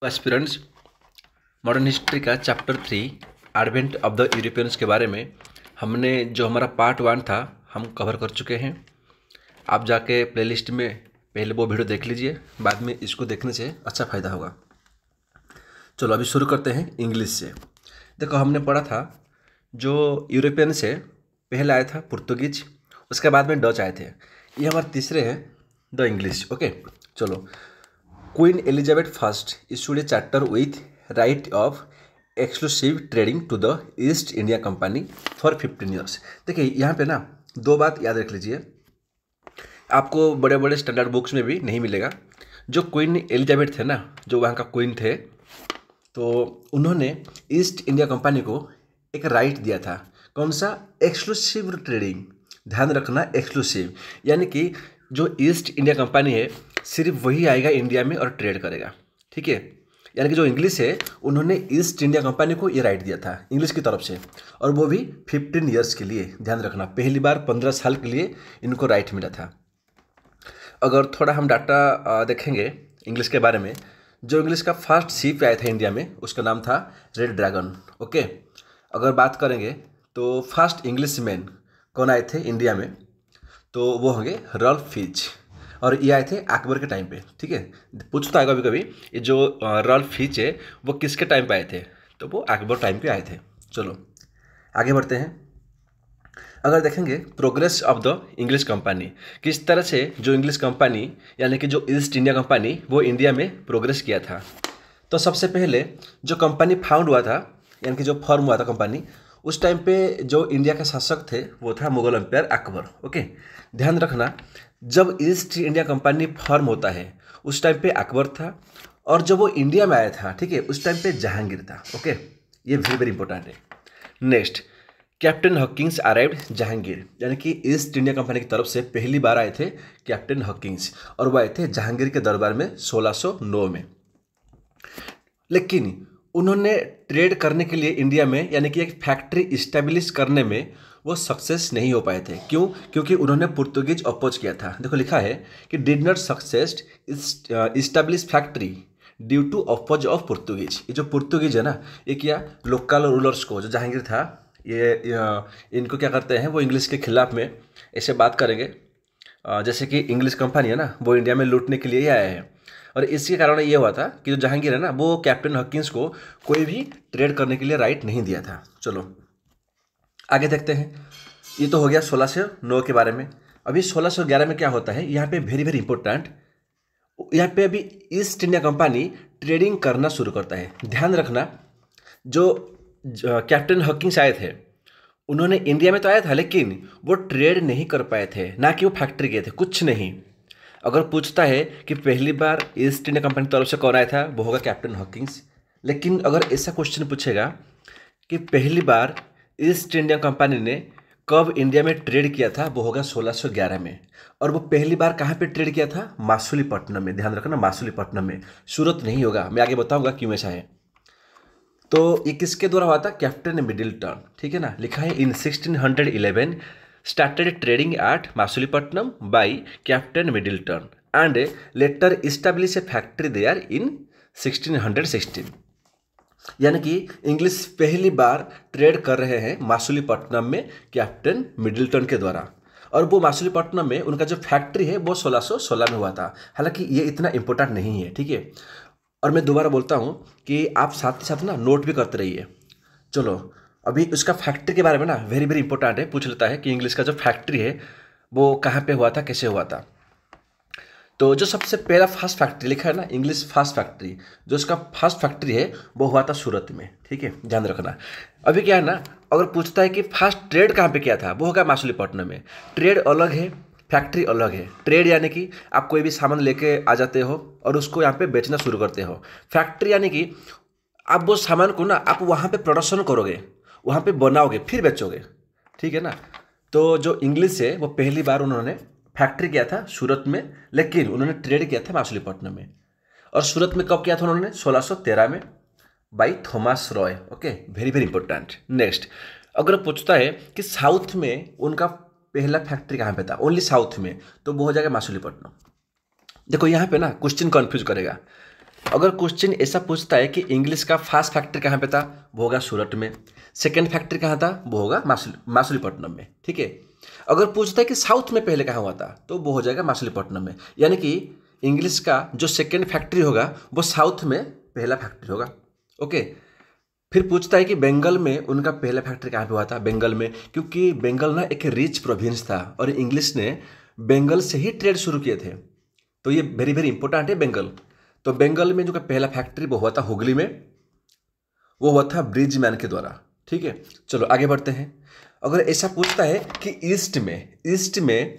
Aspirants, modern history का chapter 3 advent of the Europeans के बारे में हमने जो हमारा पार्ट 1 था हम कवर कर चुके हैं। आप जाके प्लेलिस्ट में पहले वो वीडियो देख लीजिए, बाद में इसको देखने से अच्छा फ़ायदा होगा। चलो अभी शुरू करते हैं इंग्लिश से। देखो हमने पढ़ा था जो यूरोपियन से पहले आया था पुर्तगीज, उसके बाद में डच आए थे। ये हमारे तीसरे हैं द इंग्लिश। ओके चलो, Queen Elizabeth first issued a charter with right of exclusive trading to the East India Company for 15 years. देखिए यहाँ पे ना दो बात याद रख लीजिए, आपको बड़े बड़े स्टैंडर्ड बुक्स में भी नहीं मिलेगा। जो क्वीन एलिजाबेथ थे ना, जो वहाँ का क्वीन थे, तो उन्होंने ईस्ट इंडिया कंपनी को एक राइट दिया था। कौन सा? Exclusive trading. ध्यान रखना, एक्सक्लूसिव यानी कि जो ईस्ट इंडिया कंपनी है सिर्फ वही आएगा इंडिया में और ट्रेड करेगा। ठीक है, यानी कि जो इंग्लिश है उन्होंने ईस्ट इंडिया कंपनी को ये राइट दिया था इंग्लिश की तरफ से, और वो भी 15 ईयर्स के लिए। ध्यान रखना, पहली बार 15 साल के लिए इनको राइट मिला था। अगर थोड़ा हम डाटा देखेंगे इंग्लिश के बारे में, जो इंग्लिश का फर्स्ट शिप आया था इंडिया में उसका नाम था रेड ड्रैगन। ओके, अगर बात करेंगे तो फर्स्ट इंग्लिश मैन कौन आए थे इंडिया में, तो वो होंगे रल्फ फिच, और ये आए थे अकबर के टाइम पे। ठीक है, पूछता है कभी कभी ये जो रल्फ फिच है वो किसके टाइम पे आए थे, तो वो अकबर टाइम पे आए थे। चलो आगे बढ़ते हैं। अगर देखेंगे progress of the English company, किस तरह से जो इंग्लिश कंपनी यानी कि जो ईस्ट इंडिया कंपनी वो इंडिया में प्रोग्रेस किया था, तो सबसे पहले जो कंपनी फाउंड हुआ था यानी कि जो फॉर्म हुआ था कंपनी, उस टाइम पे जो इंडिया के शासक थे वो था मुगल एम्पायर अकबर। ओके, ध्यान रखना, जब ईस्ट इंडिया कंपनी फॉर्म होता है उस टाइम पे अकबर था, और जब वो इंडिया में आया था, ठीक है, उस टाइम पे जहांगीर था। ओके, ये वेरी वेरी इंपॉर्टेंट है। Next, captain Hawkins arrived Jahangir, यानी कि ईस्ट इंडिया कंपनी की तरफ से पहली बार आए थे कैप्टन हॉकिंस, और वो आए थे जहांगीर के दरबार में 1609 में। लेकिन उन्होंने ट्रेड करने के लिए इंडिया में यानी कि एक फैक्ट्री इस्टेब्लिश करने में वो सक्सेस नहीं हो पाए थे। क्यों? क्योंकि उन्होंने पुर्तगीज अपोज किया था। देखो लिखा है कि did not success establish factory due to oppose of Portuguese. ये जो पुर्तगीज है ना, ये क्या लोकल रूलर्स को, जो जहांगीर था ये इनको क्या करते हैं, वो इंग्लिश के खिलाफ में ऐसे बात करेंगे जैसे कि इंग्लिश कंपनी है ना वो इंडिया में लूटने के लिए ही आया है। और इसी कारण ये हुआ था कि जो जहांगीर है ना वो कैप्टन हॉकिंस को कोई भी ट्रेड करने के लिए राइट नहीं दिया था। चलो आगे देखते हैं। ये तो हो गया 1609 के बारे में। अभी 1611 में क्या होता है, यहाँ पे वेरी वेरी इंपॉर्टेंट, यहाँ पे अभी ईस्ट इंडिया कंपनी ट्रेडिंग करना शुरू करता है। ध्यान रखना, जो कैप्टन हॉकिंस आए थे उन्होंने इंडिया में तो आया था लेकिन वो ट्रेड नहीं कर पाए थे, ना कि वो फैक्ट्री गए थे, कुछ नहीं। अगर पूछता है कि पहली बार ईस्ट इंडिया कंपनी की तरफ से कौन आया था, वो होगा कैप्टन हॉकिंस। लेकिन अगर ऐसा क्वेश्चन पूछेगा कि पहली बार ईस्ट इंडिया कंपनी ने कब इंडिया में ट्रेड किया था, वो होगा 1611 में। और वो पहली बार कहाँ पे ट्रेड किया था? मासूलीपट्टनम में। ध्यान रखना, मासूलीपट्टनम में, सूरत नहीं होगा, मैं आगे बताऊंगा क्यों ऐसा है। तो ये किसके द्वारा हुआ था? Captain Middleton. ठीक है ना, लिखा है इन 1611 started trading at Masulipattnam by Captain Middleton and later established a factory there in 1616। यानी कि इंग्लिश पहली बार ट्रेड कर रहे हैं मासूलीपट्टनम में कैप्टन मिडिलटन के द्वारा, और वो मासूलीपट्टनम में उनका जो फैक्ट्री है वो 1616 में हुआ था। हालांकि ये इतना इंपॉर्टेंट नहीं है, ठीक है। और मैं दोबारा बोलता हूँ कि आप साथ ही साथ ना नोट भी करते रहिए। चलो अभी उसका फैक्ट्री के बारे में ना वेरी वेरी इंपॉर्टेंट है, पूछ लेता है कि इंग्लिश का जो फैक्ट्री है वो कहाँ पे हुआ था, कैसे हुआ था। तो जो सबसे पहला फर्स्ट फैक्ट्री लिखा है ना, इंग्लिश फर्स्ट फैक्ट्री, जो उसका फर्स्ट फैक्ट्री है वो हुआ था सूरत में। ठीक है, ध्यान रखना। अभी क्या है ना, अगर पूछता है कि फर्स्ट ट्रेड कहाँ पे किया था, वो होगा मासूलीपट्टनम में। ट्रेड अलग है, फैक्ट्री अलग है। ट्रेड यानी कि आप कोई भी सामान लेके आ जाते हो और उसको यहाँ पे बेचना शुरू करते हो। फैक्ट्री यानी कि आप वो सामान को ना आप वहाँ पे प्रोडक्शन करोगे, वहाँ पे बनाओगे, फिर बेचोगे। ठीक है ना। तो जो इंग्लिश है वो पहली बार उन्होंने फैक्ट्री किया था सूरत में, लेकिन उन्होंने ट्रेड किया था मासूलीपट्टनम में। और सूरत में कब किया था उन्होंने? 1613 में by Thomas Roy. Okay, very very important. Next, अगर पूछता है कि साउथ में उनका पहला फैक्ट्री कहाँ पे था, ओनली साउथ में, तो वो हो जाएगा मासूलीपट्टनम। देखो यहाँ पे ना क्वेश्चन कन्फ्यूज करेगा। अगर क्वेश्चन ऐसा पूछता है कि इंग्लिश का फर्स्ट फैक्ट्री कहाँ पे था, वो होगा सूरत में। सेकंड फैक्ट्री कहाँ था, वो होगा मासुलीपट्टनम में। ठीक है। अगर पूछता है कि साउथ में पहले कहाँ हुआ था, तो वो हो जाएगा मासुलीपट्टनम में। यानी कि इंग्लिश का जो सेकंड फैक्ट्री होगा वो साउथ में पहला फैक्ट्री होगा। ओके। फिर पूछता है कि बंगाल में उनका पहला फैक्ट्री कहाँ पे हुआ था, बंगाल में, क्योंकि बंगाल ना एक रिच प्रोविंस था और इंग्लिश ने बंगाल से ही ट्रेड शुरू किए थे। तो ये वेरी वेरी इंपॉर्टेंट है बंगाल। तो बंगाल में जो का पहला फैक्ट्री वो हुआ था हुगली में, वो हुआ था ब्रिजमैन के द्वारा। ठीक है। चलो आगे बढ़ते हैं। अगर ऐसा पूछता है कि ईस्ट में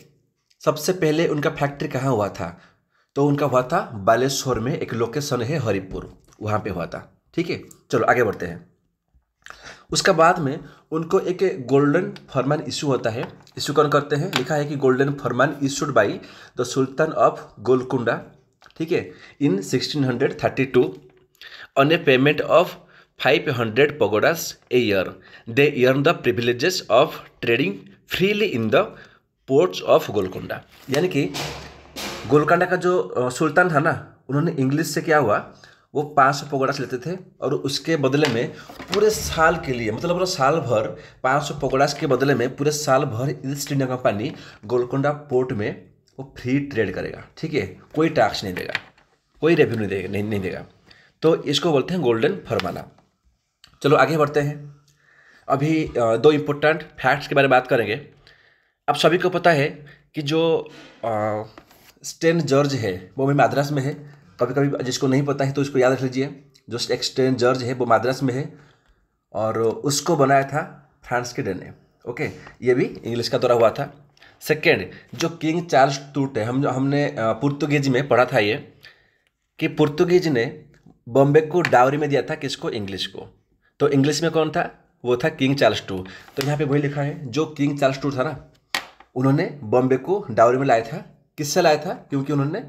सबसे पहले उनका फैक्ट्री कहाँ हुआ था, तो उनका हुआ था बालेश्वर में, एक लोकेशन है हरिपुर, वहाँ पे हुआ था। ठीक है। चलो आगे बढ़ते हैं। उसका बाद में उनको एक गोल्डन फरमान इशू होता है। इशू कौन करते हैं, लिखा है कि golden Farman issued by the sultan of Golconda. ठीक है। इन 1632 on A payment of 500 pagodas a year they earn the privileges of trading freely in the ports of Golconda. यानी कि गोलकुंडा का जो सुल्तान था ना, उन्होंने इंग्लिश से क्या हुआ, वो 500 पगोडास लेते थे और उसके बदले में पूरे साल के लिए, मतलब पूरा साल भर 500 पगोडास के बदले में पूरे साल भर east India company Golconda port में वो फ्री ट्रेड करेगा। ठीक है। कोई टैक्स नहीं देगा, कोई रेवेन्यू देगा नहीं देगा। तो इसको बोलते हैं गोल्डन फरमाना। चलो आगे बढ़ते हैं। अभी दो इम्पोर्टेंट फैक्ट्स के बारे में बात करेंगे। अब सभी को पता है कि जो सेंट जॉर्ज है वो भी मद्रास में है। कभी कभी जिसको नहीं पता है तो इसको याद रख लीजिए। जो सेंट जॉर्ज है वो मद्रास में है और उसको बनाया था फ्रांसिस्कन ने। ओके। ये भी इंग्लिश का द्वारा हुआ था। सेकेंड, जो किंग चार्ल्स टूट है, हमने पुर्तगीज में पढ़ा था ये, कि पुर्तगीज ने बॉम्बे को डावरी में दिया था, किसको, इंग्लिश को। तो इंग्लिश में कौन था, वो था किंग चार्ल्स टू। तो यहाँ पे वही लिखा है, जो किंग चार्ल्स टू था ना, उन्होंने बॉम्बे को डावरी में लाया था। किससे लाया था, क्योंकि उन्होंने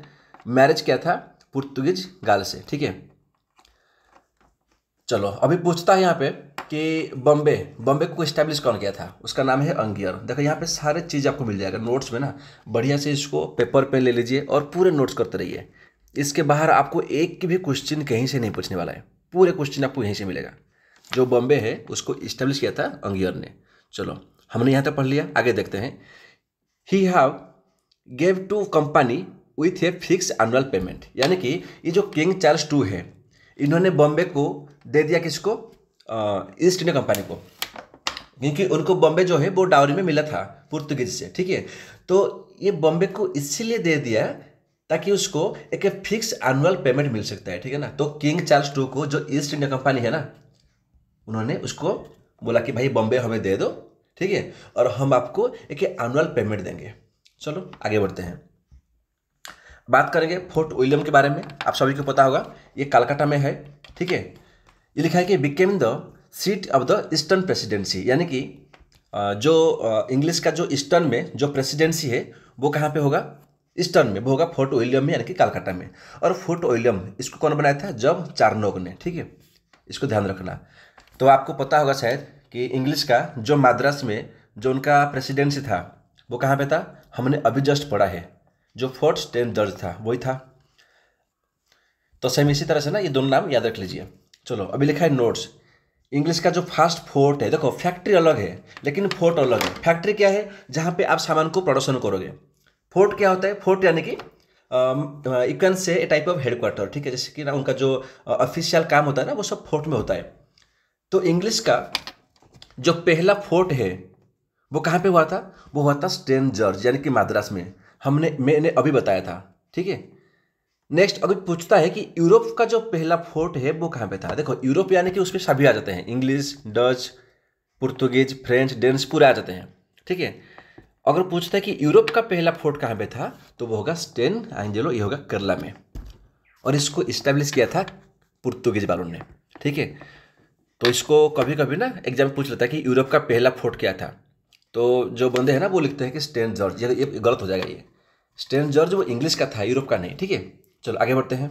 मैरिज किया था पुर्तगीज गाल से। ठीक है। चलो अभी पूछता है यहाँ पे कि बॉम्बे को इस्टेब्लिश कौन किया था, उसका नाम है अंगियर। देखो यहाँ पे सारे चीज़ आपको मिल जाएगा नोट्स में ना, बढ़िया से इसको पेपर पे ले लीजिए और पूरे नोट्स करते रहिए। इसके बाहर आपको एक की भी क्वेश्चन कहीं से नहीं पूछने वाला है, पूरे क्वेश्चन आपको यहीं से मिलेगा। जो बॉम्बे है उसको इस्टेब्लिश किया था अंगियर ने। चलो हमने यहाँ तक पढ़ लिया, आगे देखते हैं। He have gave to company with a fix annual payment. यानी कि ये जो किंग चार्ल्स टू है, इन्होंने बॉम्बे को दे दिया, किसको, ईस्ट इंडिया कंपनी को, क्योंकि उनको बॉम्बे जो है वो डावरी में मिला था पुर्तगीज से। ठीक है। तो ये बॉम्बे को इसलिए दे दिया ताकि उसको एक फिक्स एनुअल पेमेंट मिल सकता है। ठीक है ना। तो किंग चार्ल्स टू को, जो ईस्ट इंडिया कंपनी है ना, उन्होंने उसको बोला कि भाई बॉम्बे हमें दे दो, ठीक है, और हम आपको एक एनुअल पेमेंट देंगे। चलो आगे बढ़ते हैं। बात करेंगे फोर्ट विलियम के बारे में। आप सभी को पता होगा, ये कलकत्ता में है। ठीक है। ये लिखा है कि became the seat of the eastern presidency. यानी कि जो इंग्लिश का जो ईस्टर्न में जो प्रेसिडेंसी है वो कहाँ पे होगा, ईस्टर्न में, वो होगा फोर्ट विलियम में, यानी कि कलकत्ता में। और फोर्ट विलियम इसको कौन बनाया था, जब चार्नोक ने। ठीक है। इसको ध्यान रखना। तो आपको पता होगा शायद कि इंग्लिश का जो मद्रास में जो उनका प्रेसिडेंसी था वो कहाँ पे था, हमने अभी जस्ट पढ़ा है, जो फोर्ट सेंट जॉर्ज था वही था। तो सेम इसी तरह से ना ये दोनों नाम याद रख लीजिए। चलो अभी लिखा है नोट्स। इंग्लिश का जो फर्स्ट फोर्ट है, देखो फैक्ट्री अलग है लेकिन फोर्ट अलग है। फैक्ट्री क्या है, जहाँ पे आप सामान को प्रोडक्शन करोगे। फोर्ट क्या होता है, फोर्ट यानी कि you can say A type of headquarter. ठीक है। जैसे कि ना उनका जो ऑफिशियल काम होता है ना, वो सब फोर्ट में होता है। तो इंग्लिश का जो पहला फोर्ट है वो कहाँ पे हुआ था, वो हुआ था सेंट जॉर्ज, यानी कि मद्रास में। मैंने अभी बताया था। ठीक है। नेक्स्ट अगर पूछता है कि यूरोप का जो पहला फोर्ट है वो कहाँ पे था। देखो यूरोप यानी कि उसमें सभी आ जाते हैं, English, Dutch, Portuguese, French, Danish पूरे आ जाते हैं। ठीक है। अगर पूछता है कि यूरोप का पहला फोर्ट कहाँ पे था, तो वो होगा सेंट एंजेलो, ये होगा केरला में, और इसको इस्टेब्लिश किया था पुर्तगीज वालों ने। ठीक है। तो इसको कभी कभी ना एग्जाम पूछ लेता है कि यूरोप का पहला फोर्ट क्या था, तो जो बंदे हैं ना वो लिखते हैं कि सेंट जॉर्ज। ये गलत हो जाएगा। ये सेंट जॉर्ज वो इंग्लिश का था, यूरोप का नहीं। ठीक है। चलो आगे बढ़ते हैं।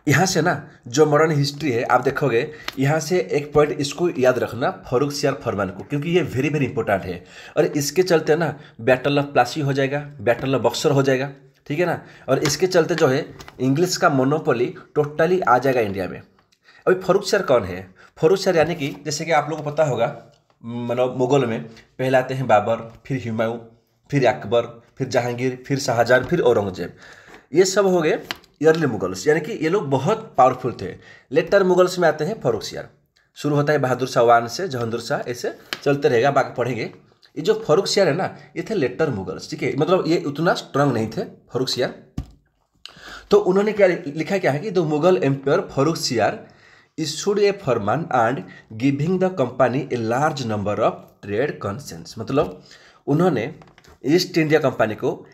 यहाँ से ना जो मॉडर्न हिस्ट्री है आप देखोगे, यहाँ से एक पॉइंट इसको याद रखना, फर्रुखसियार फरमान को, क्योंकि ये वेरी वेरी इंपॉर्टेंट है। और इसके चलते ना बैटल ऑफ प्लासी हो जाएगा, बैटल ऑफ बक्सर हो जाएगा। ठीक है ना। और इसके चलते जो है इंग्लिश का मोनोपोली टोटली आ जाएगा इंडिया में। अभी फर्रुखसियार कौन है? फर्रुखसियार यानी कि जैसे कि आप लोगों को पता होगा, मतलब मुगल में पहले आते हैं बाबर, फिर हुमायूं, फिर अकबर, फिर जहांगीर, फिर शाहजहां, फिर औरंगजेब। ये सब हो गए अर्ली मुगल्स, यानी कि ये लोग बहुत पावरफुल थे। लेटर मुगल्स में आते हैं फर्रुखसियार। शुरू होता है बहादुर शाह वान से, जहांगीर शाह, ऐसे चलते रहेगा, बाकी पढ़ेंगे। ये जो फर्रुखसियार है ना, ये थे लेटर मुगल्स, ठीक है, मतलब ये उतना स्ट्रांग नहीं थे फर्रुखसियार। तो उन्होंने क्या लिखा, क्या है कि the Mughal empire Farrukhsiyar issued a farman and giving the company a large number of trade consents. मतलब उन्होंने ईस्ट इंडिया कंपनी को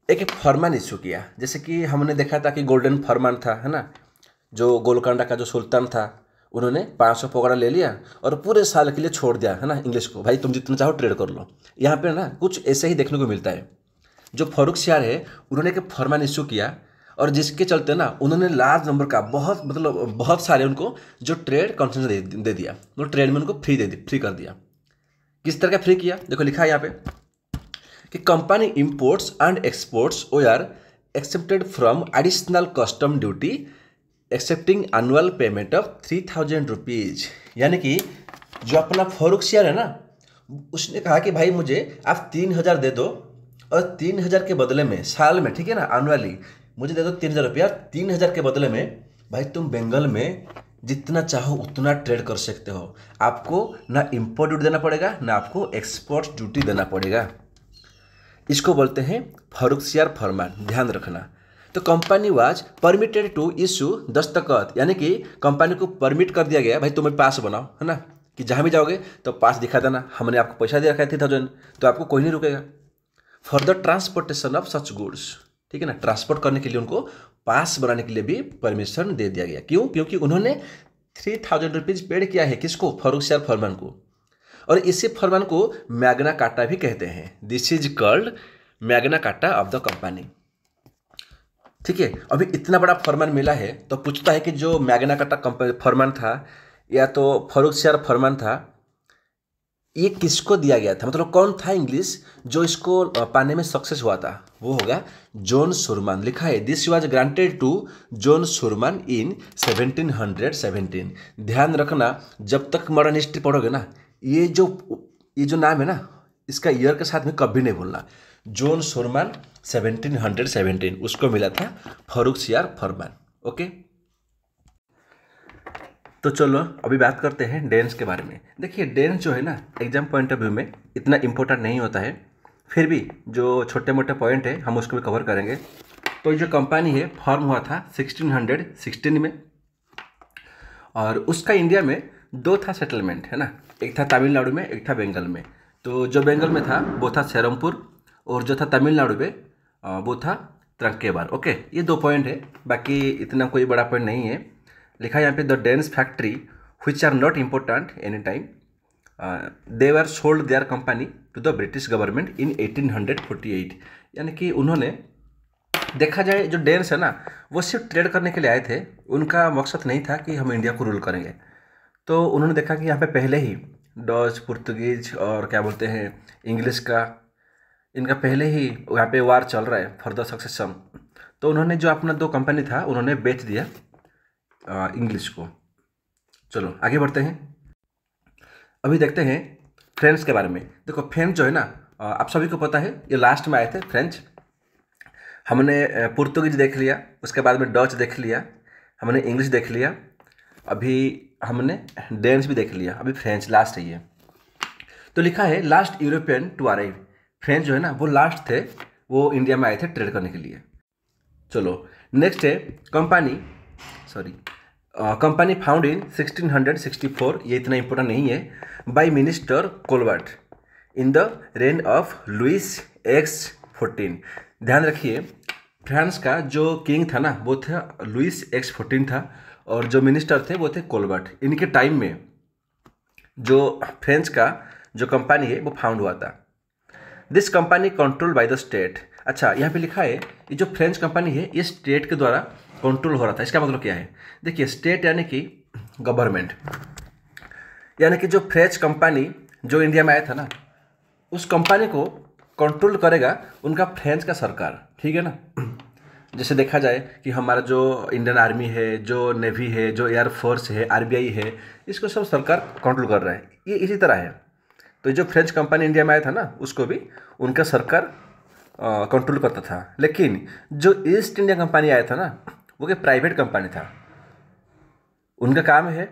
एक फरमान इशू किया। जैसे कि हमने देखा था कि गोल्डन फरमान था, है ना, जो गोलकोंडा का जो सुल्तान था, उन्होंने 500 पकड़ा ले लिया और पूरे साल के लिए छोड़ दिया, है ना, इंग्लिश को, भाई तुम जितना चाहो ट्रेड कर लो। यहाँ पे ना कुछ ऐसे ही देखने को मिलता है। जो फर्रुखसियार है उन्होंने एक फरमान इशू किया और जिसके चलते ना उन्होंने लार्ज नंबर का, बहुत मतलब बहुत सारे उनको जो ट्रेड कंसेशन दे दिया, मतलब ट्रेड में उनको फ्री कर दिया। किस तरह का फ्री किया, देखो लिखा है यहाँ पे कि company imports and exports were accepted from additional custom duty accepting annual payment of 3000 rupees. यानी कि जो अपना फर्रुखसियार है ना, उसने कहा कि भाई मुझे आप 3000 दे दो और 3000 के बदले में साल में, ठीक है ना, एनुअली मुझे दे दो 3000 रुपया। 3000 के बदले में भाई तुम बंगाल में जितना चाहो उतना ट्रेड कर सकते हो। आपको ना इम्पोर्ट ड्यूटी देना पड़ेगा, ना आपको एक्सपोर्ट ड्यूटी देना पड़ेगा। इसको बोलते हैं फर्रुखसियार फरमान, ध्यान रखना। तो company was permitted to issue दस्तखत, यानी कि कंपनी को परमिट कर दिया गया, भाई तुम्हें पास बनाओ, है ना, कि जहाँ भी जाओगे तो पास दिखा देना, हमने आपको पैसा दे रखा है 3000, तो आपको कोई नहीं रुकेगा। For the transportation of such goods, ठीक है ना, ट्रांसपोर्ट करने के लिए उनको पास बनाने के लिए भी परमिशन दे दिया गया। क्यों? क्योंकि उन्होंने 3000 रुपीज़ पेड किया है, किसको? फर्रुखसियार फरमान को। और इसी फरमान को मैग्ना कार्टा भी कहते हैं। This is called Magna carta of the company, ठीक है। अभी इतना बड़ा फरमान मिला है तो पूछता है कि जो मैग्ना कार्टा फरमान था या तो फर्रुखसियार फरमान था, ये किसको दिया गया था, मतलब कौन था इंग्लिश जो इसको पाने में सक्सेस हुआ था? वो होगा जॉन शुरमान। लिखा है this was granted to John Surman in 1717। ध्यान रखना, जब तक मॉडर्न हिस्ट्री पढ़ोगे ना, ये जो नाम है ना, इसका ईयर के साथ में कभी नहीं भूलना। जॉन शुरमान 1717, उसको मिला था फर्रुखसियार फरमान। ओके, तो चलो अभी बात करते हैं डेंस के बारे में। देखिए डेंस जो है ना, एग्जाम पॉइंट ऑफ व्यू में इतना इम्पोर्टेंट नहीं होता है, फिर भी जो छोटे मोटे पॉइंट है हम उसको भी कवर करेंगे। तो जो कंपनी है फॉर्म हुआ था 1616 में, और उसका इंडिया में 2 था सेटलमेंट, है ना, एक था तमिलनाडु में, एक था बंगाल में। तो जो बंगाल में था वो था सेरमपुर, और जो था तमिलनाडु में वो था त्रंकेबार। ओके, ये 2 पॉइंट है, बाकी इतना कोई बड़ा पॉइंट नहीं है। लिखा है यहाँ पे the Danes factory which are not important any time, they were sold their company to the British government in 1848। यानी कि उन्होंने, देखा जाए जो डेंस है ना, वो सिर्फ ट्रेड करने के लिए आए थे, उनका मकसद नहीं था कि हम इंडिया को रूल करेंगे। तो उन्होंने देखा कि यहाँ पे पहले ही डच, पुर्तगीज और क्या बोलते हैं इंग्लिश का, इनका पहले ही यहाँ पे वार चल रहा है फॉर द सक्सेशन। तो उन्होंने जो अपना 2 कंपनी था उन्होंने बेच दिया इंग्लिश को। चलो आगे बढ़ते हैं। अभी देखते हैं फ्रेंच के बारे में। देखो फ्रेंच जो है ना, आप सभी को पता है ये लास्ट में आए थे फ्रेंच। हमने पुर्तगीज देख लिया, उसके बाद में डच देख लिया, हमने इंग्लिश देख लिया, अभी हमने डेंस भी देख लिया, अभी फ्रेंच लास्ट है ये। तो लिखा है last European to arrive. French जो है ना वो लास्ट थे, वो इंडिया में आए थे ट्रेड करने के लिए। चलो नेक्स्ट है कंपनी फाउंड इन 1664, ये इतना इंपॉर्टेंट नहीं है, by minister Colbert in the reign of Louis X 14। ध्यान रखिए, फ्रांस का जो किंग था ना वो था लुइस एक्स 14 था, और जो मिनिस्टर थे वो थे कोलबर्ट। इनके टाइम में जो फ्रेंच का जो कंपनी है वो फाउंड हुआ था। This company controlled by the state. अच्छा, यहाँ पे लिखा है ये जो फ्रेंच कंपनी है ये स्टेट के द्वारा कंट्रोल हो रहा था। इसका मतलब क्या है? देखिए स्टेट यानी कि गवर्नमेंट, यानी कि जो फ्रेंच कंपनी जो इंडिया में आया था ना, उस कंपनी को कंट्रोल करेगा उनका फ्रेंच का सरकार, ठीक है ना। जैसे देखा जाए कि हमारा जो इंडियन आर्मी है, जो नेवी है, जो एयर फोर्स है, आरबीआई है, इसको सब सरकार कंट्रोल कर रहा है। ये इसी तरह है। तो जो फ्रेंच कंपनी इंडिया में आया था ना, उसको भी उनका सरकार कंट्रोल करता था। लेकिन जो ईस्ट इंडिया कंपनी आया था ना, वो एक प्राइवेट कंपनी था। उनका काम है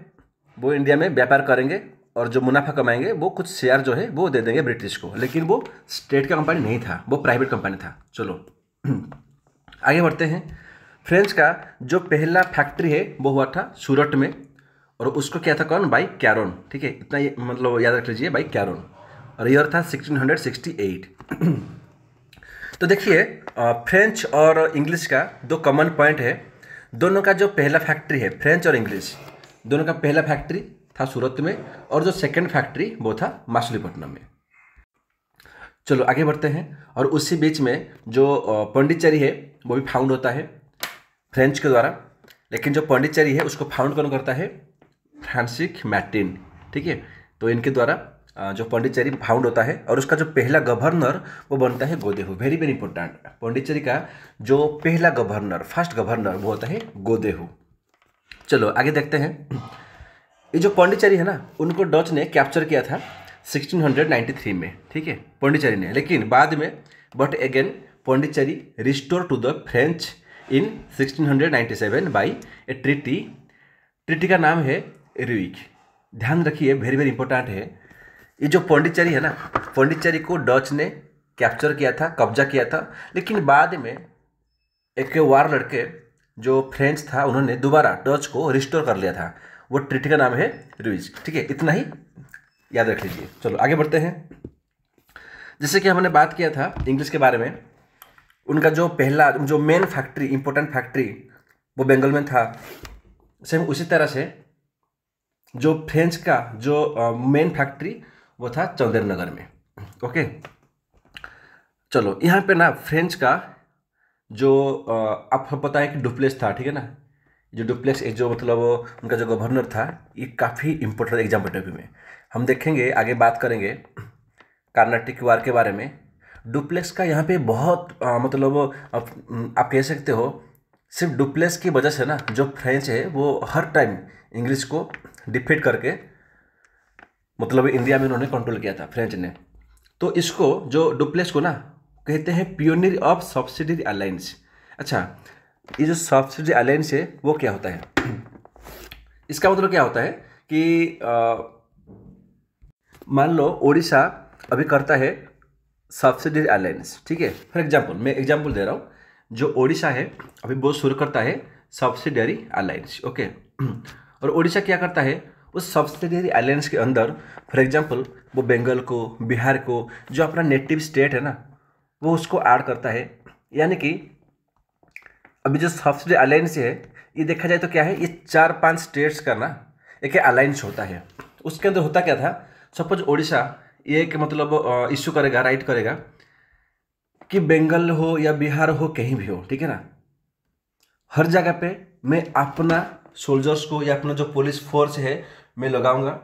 वो इंडिया में व्यापार करेंगे और जो मुनाफा कमाएंगे वो कुछ शेयर जो है वो दे देंगे ब्रिटिश को। लेकिन वो स्टेट का कंपनी नहीं था, वो प्राइवेट कंपनी था। चलो आगे बढ़ते हैं। फ्रेंच का जो पहला फैक्ट्री है वो हुआ था सूरत में, और उसको क्या था कौन, बाई कैरोन, ठीक है। इतना ये मतलब याद रख लीजिए, बाई कैरोन, और ईयर था 1668। तो देखिए फ्रेंच और इंग्लिश का दो कॉमन पॉइंट है। दोनों का जो पहला फैक्ट्री है, फ्रेंच और इंग्लिश दोनों का पहला फैक्ट्री था सूरत में, और जो सेकंड फैक्ट्री वो था मछलीपट्टनम में। चलो आगे बढ़ते हैं। और उसी बीच में जो पौंडीचेरी है वो भी फाउंड होता है फ्रेंच के द्वारा। लेकिन जो पौंडीचेरी है उसको फाउंड कौन करता है, फ्रांसिस मार्टिन, ठीक है। तो इनके द्वारा जो पौंडीचेरी फाउंड होता है, और उसका जो पहला गवर्नर वो बनता है गोदेहू। वेरी वेरी इंपॉर्टेंट, पौंडीचेरी का जो पहला गवर्नर, फर्स्ट गवर्नर वो होता है गोदेहू। चलो आगे देखते हैं। ये जो पौंडीचेरी है ना, उनको डच ने कैप्चर किया था 1693 में, ठीक है, पौंडीचेरी ने। लेकिन बाद में but again Pondicherry restore to the French in 1697 by a treaty. Treaty का नाम है रुइक। ध्यान रखिए, वेरी वेरी इंपॉर्टेंट है। ये जो पौंडीचेरी है ना, पौंडीचेरी को डच ने कैप्चर किया था, कब्जा किया था। लेकिन बाद में एक वार लड़के जो फ्रेंच था, उन्होंने दोबारा डच को रिस्टोर कर लिया था। वो ट्रीटी का नाम है रुइज, ठीक है। इतना ही याद रख लीजिए। चलो आगे बढ़ते हैं। जैसे कि हमने बात किया था इंग्लिश के बारे में, उनका जो पहला जो मेन फैक्ट्री, इंपॉर्टेंट फैक्ट्री वो बंगाल में था। सेम उसी तरह से जो फ्रेंच का जो मेन फैक्ट्री वो था चंदेरनगर में। ओके, चलो यहाँ पे ना फ्रेंच का जो आपको पता है कि डुप्लेक्स था, ठीक है ना। जो डुप्लेक्स जो मतलब उनका जो गवर्नर था, ये काफ़ी इंपॉर्टेंट एग्जाम पॉइंट में हम देखेंगे, आगे बात करेंगे कार्नाटिक वार के बारे में। डुप्लेक्स का यहाँ पे बहुत मतलब आप कह सकते हो सिर्फ डुप्लेक्स की वजह से ना जो फ्रेंच है वो हर टाइम इंग्लिश को डिफीट करके मतलब इंडिया में उन्होंने कंट्रोल किया था फ्रेंच ने। तो इसको जो डुप्लेक्स को ना कहते हैं पियोनियर ऑफ सब्सिडियरी अलायंस। अच्छा, ये जो सब्सिडियरी अलायंस है वो क्या होता है, इसका मतलब क्या होता है कि मान लो उड़ीसा अभी करता है सब्सिडियरी अलायंस, ठीक है। फॉर एग्जांपल, मैं एग्जांपल दे रहा हूँ, जो उड़ीसा है अभी वो शुरू करता है सब्सिडियरी अलायंस, ओके। और उड़ीसा क्या करता है उस सब्सिडियरी अलायंस के अंदर, फॉर एग्जांपल वो बंगाल को, बिहार को, जो अपना नेटिव स्टेट है ना, वो उसको ऐड करता है। यानी कि अभी जो सब्सिडियरी अलायंस है, ये देखा जाए तो क्या है, ये 4-5 स्टेट्स का ना एक अलायंस होता है। उसके अंदर होता क्या था, सपोज उड़ीसा ये एक मतलब इश्यू करेगा, राइट करेगा कि बंगाल हो या बिहार हो, कहीं भी हो, ठीक है ना, हर जगह पे मैं अपना सोल्जर्स को या अपना जो पुलिस फोर्स है मैं लगाऊंगा।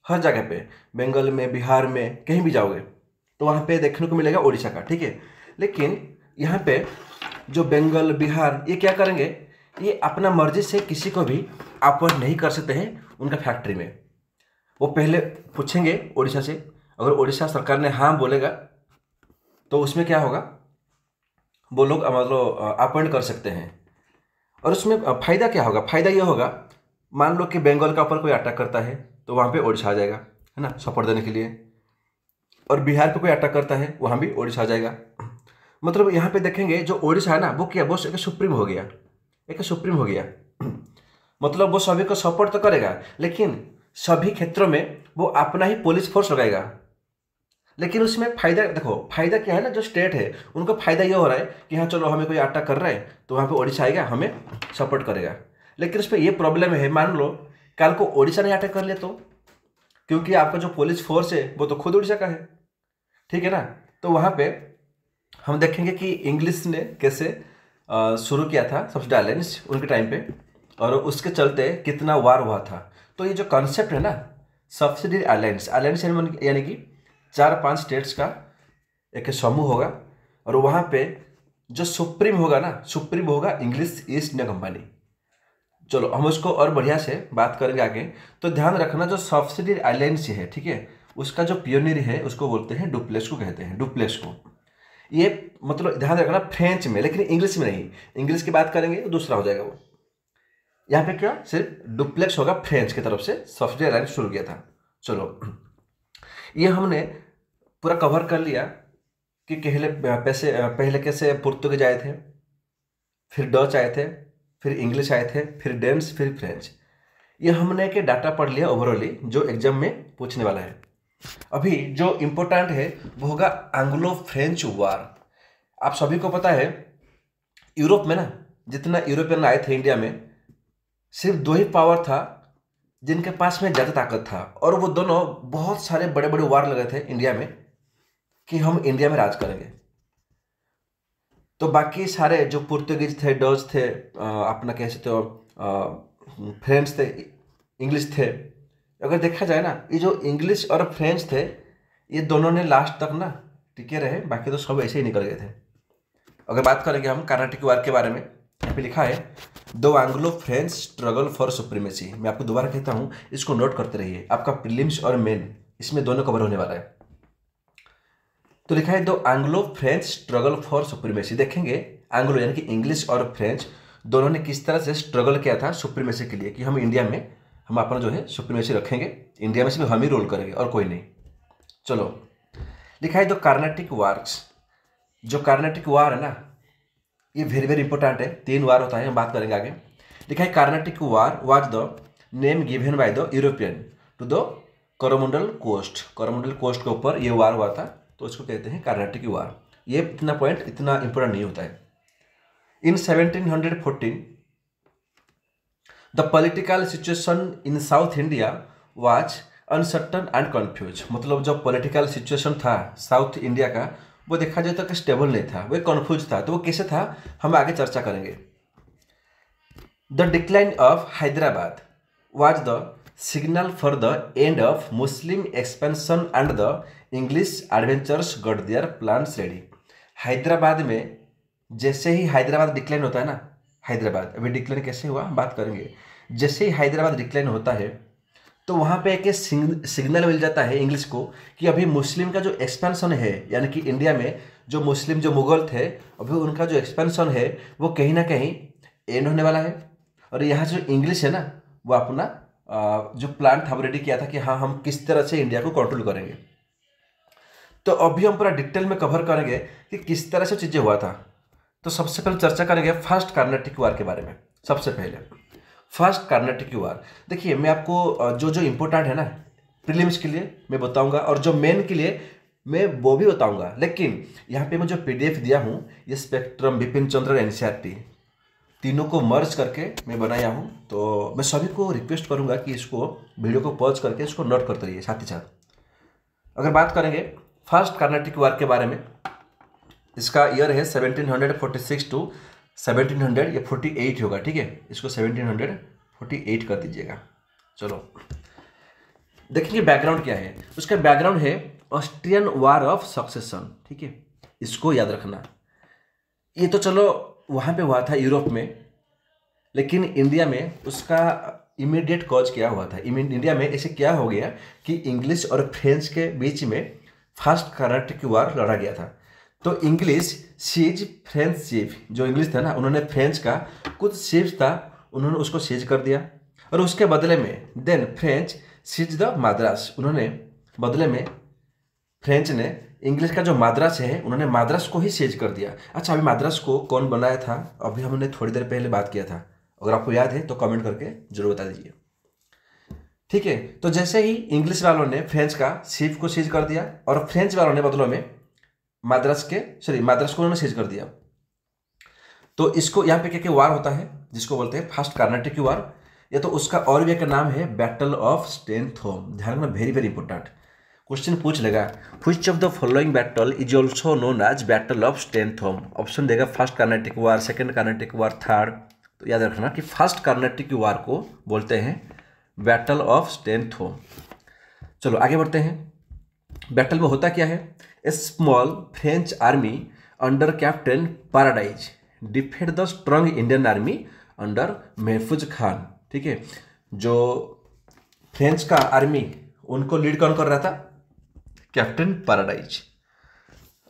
हर जगह पे, बंगाल में, बिहार में, कहीं भी जाओगे तो वहाँ पे देखने को मिलेगा उड़ीसा का, ठीक है। लेकिन यहाँ पे जो बंगाल, बिहार, ये क्या करेंगे, ये अपना मर्जी से किसी को भी अपॉइंट नहीं कर सकते हैं उनका फैक्ट्री में। वो पहले पूछेंगे उड़ीसा से, अगर उड़ीसा सरकार ने हाँ बोलेगा तो उसमें क्या होगा, वो लोग मतलब अपॉइंट कर सकते हैं। और उसमें फ़ायदा क्या होगा, फ़ायदा ये होगा, मान लो कि बंगाल का ऊपर कोई अटैक करता है तो वहाँ पे उड़ीसा आ जाएगा, है ना, सपोर्ट देने के लिए। और बिहार पे कोई अटैक करता है वहाँ भी उड़ीसा आ जाएगा। मतलब यहाँ पे देखेंगे जो उड़ीसा है ना, वो क्या, वो एक सुप्रीम हो गया, एक सुप्रीम हो गया। मतलब वो सभी को सपोर्ट तो करेगा, लेकिन सभी क्षेत्रों में वो अपना ही पुलिस फोर्स लगाएगा। लेकिन उसमें फायदा देखो, फायदा क्या है ना, जो स्टेट है उनको फायदा ये हो रहा है कि हाँ चलो हमें कोई अटैक कर रहा है तो वहाँ पे उड़ीसा आएगा, हमें सपोर्ट करेगा। लेकिन उसमें ये प्रॉब्लम है, मान लो कल को उड़ीसा ने अटैक कर लिया तो, क्योंकि आपका जो पुलिस फोर्स है वो तो खुद उड़ीसा का है, ठीक है ना। तो वहाँ पे हम देखेंगे कि इंग्लिश ने कैसे शुरू किया था सब्सिडियरी अलायंस उनके टाइम पे, और उसके चलते कितना वार हुआ था। तो ये जो कॉन्सेप्ट है ना सब्सिडियरी अलायंस, अलायंस यानी कि 4-5 स्टेट्स का एक समूह होगा, और वहाँ पे जो सुप्रीम होगा ना, सुप्रीम होगा इंग्लिश ईस्ट इंडिया कंपनी। चलो हम उसको और बढ़िया से बात करेंगे आगे। तो ध्यान रखना, जो सब्सिडी आइलैंड्स है, ठीक है, उसका जो पियोनियर है उसको बोलते हैं डुप्लेक्स को, कहते हैं डुप्लेक्स को। ये मतलब ध्यान रखना फ्रेंच में, लेकिन इंग्लिश में नहीं। इंग्लिश की बात करेंगे तो दूसरा हो जाएगा वो। यहाँ पे क्या सिर्फ डुप्लेक्स होगा, फ्रेंच की तरफ से सब्सिडी आइलैंड शुरू किया था। चलो ये हमने पूरा कवर कर लिया कि पहले कैसे पुर्तगाली आए थे, फिर डच आए थे, फिर इंग्लिश आए थे, फिर डेन्स, फिर फ्रेंच। ये हमने के डाटा पढ़ लिया ओवरऑली, जो एग्जाम में पूछने वाला है। अभी जो इम्पोर्टेंट है वो होगा एंग्लो फ्रेंच वार। आप सभी को पता है यूरोप में ना, जितना यूरोपियन आए थे इंडिया में, सिर्फ दो ही पावर था जिनके पास में ज़्यादा ताकत था, और वो दोनों बहुत सारे बड़े बड़े वार लगे थे इंडिया में कि हम इंडिया में राज करेंगे। तो बाकी सारे जो पुर्तगीज थे, डच थे, अपना कह सकते हो फ्रेंच थे, इंग्लिश थे। अगर देखा जाए ना, ये जो इंग्लिश और फ्रेंच थे, ये दोनों ने लास्ट तक ना टिके रहे, बाकी तो सब ऐसे ही निकल गए थे। अगर बात करेंगे हम कर्नाटिक वार के बारे में, यहाँ पे लिखा है दो Anglo French struggle for supremacy. मैं आपको दोबारा कहता हूँ, इसको नोट करते रहिए, आपका प्रीलिम्स और मेन इसमें दोनों कवर होने वाला है। तो लिखा है दो Anglo French struggle for supremacy. देखेंगे एंग्लो यानी कि इंग्लिश और फ्रेंच दोनों ने किस तरह से स्ट्रगल किया था सुप्रीमेसी के लिए, कि हम इंडिया में हम अपना जो है सुप्रीमेसी रखेंगे, इंडिया में सिर्फ हम ही रोल करेंगे और कोई नहीं। चलो लिखा है दो कार्नाटिक वार्स। जो कार्नाटिक वार है ना, ये वेरी वेरी इंपॉर्टेंट है, 3 वार होता है, हम बात करेंगे आगे। लिखा है Carnatic war was the name given by the European to the Coromandel coast. Coromandel coast के ऊपर ये वार हुआ था, तो इसको कहते हैं कार्नाटिक वार। ये इतना पॉइंट इतना इंपॉर्टेंट नहीं होता है। इन 1714 the political situation in south India was uncertain and confuse. मतलब जो पॉलिटिकल सिचुएशन था साउथ इंडिया का, वो देखा जाए तो स्टेबल नहीं था, वो कन्फ्यूज था। तो वो कैसे था, हम आगे चर्चा करेंगे। The decline of Hyderabad was the signal for the end of Muslim expansion and the English adventures got their plans ready. Hyderabad में जैसे ही हैदराबाद डिक्लाइन होता है ना, हैदराबाद अभी डिक्लाइन कैसे हुआ बात करेंगे। जैसे ही हैदराबाद डिक्लाइन होता है, तो वहाँ पे एक सिग्नल मिल जाता है इंग्लिश को कि अभी मुस्लिम का जो एक्सपेंशन है, यानी कि इंडिया में जो मुस्लिम जो मुगल थे, अभी उनका जो एक्सपेंशन है वो कहीं ना कहीं एंड होने वाला है। और यहाँ जो इंग्लिश है ना, वो अपना जो प्लान था वो रेडी किया था कि हाँ हम किस तरह से इंडिया को कंट्रोल करेंगे। तो अभी हम पूरा डिटेल में कवर करेंगे कि किस तरह से चीज़ें हुआ था। तो सबसे पहले चर्चा करेंगे फर्स्ट कर्नाटिक वार के बारे में। सबसे पहले फर्स्ट कर्नाटिक वार, देखिए मैं आपको जो जो इम्पोर्टेंट है ना प्रीलिम्स के लिए मैं बताऊंगा, और जो मेन के लिए मैं वो भी बताऊंगा। लेकिन यहाँ पे मैं जो PDF दिया हूँ, ये स्पेक्ट्रम, बिपिन चंद्र, NCERT तीनों को मर्ज करके मैं बनाया हूँ। तो मैं सभी को रिक्वेस्ट करूँगा कि इसको वीडियो को पॉज करके इसको नोट करते रहिए साथ ही साथ। अगर बात करेंगे फर्स्ट कर्नाटिक वार के बारे में, इसका ईयर है 1746 टू 1700, ये 48 होगा, ठीक है, इसको 1748 कर दीजिएगा। चलो देखिए बैकग्राउंड क्या है। उसका बैकग्राउंड है ऑस्ट्रियन वार ऑफ सक्सेशन, ठीक है, इसको याद रखना। ये तो चलो वहाँ पे हुआ था यूरोप में, लेकिन इंडिया में उसका इमीडिएट कॉज क्या हुआ था। इंडिया में ऐसे क्या हो गया कि इंग्लिश और फ्रेंच के बीच में फर्स्ट कर्नाटिक वार लड़ा गया था। तो इंग्लिश सीज फ्रेंच शिप, जो इंग्लिश था ना, उन्होंने फ्रेंच का कुछ शिप्स था, उन्होंने उसको सीज कर दिया, और उसके बदले में then French seize the Madras. उन्होंने बदले में फ्रेंच ने इंग्लिश का जो मद्रास है, उन्होंने मद्रास को ही सीज कर दिया। अच्छा, अभी मद्रास को कौन बनाया था, अभी हमने थोड़ी देर पहले बात किया था, अगर आपको याद है तो कमेंट करके जरूर बता दीजिए, ठीक है। तो जैसे ही इंग्लिश वालों ने फ्रेंच का शिप को सीज कर दिया, और फ्रेंच वालों ने बदलों में मद्रास को उन्होंने सीज कर दिया। तो इसको यहाँ पे क्या वार होता है जिसको बोलते हैं फर्स्ट कर्नाटिक वार। या तो उसका और भी एक नाम है बैटल ऑफ स्टेनथोम। ध्यान रखना, वेरी वेरी इंपॉर्टेंट क्वेश्चन पूछ लेगा, which of the following battle is also known as battle of Santhome. Option देगा first Carnatic war, second Carnatic war, third. तो याद रखना कि फर्स्ट कर्नाटिक वार को बोलते हैं बैटल ऑफ स्टेनथोम। चलो आगे बढ़ते हैं। बैटल में होता क्या है, a small French army under captain Paradis defeated the strong Indian army under Mahfuz Khan. ठीक है, जो फ्रेंच का आर्मी उनको लीड कौन कर रहा था? Captain paradise.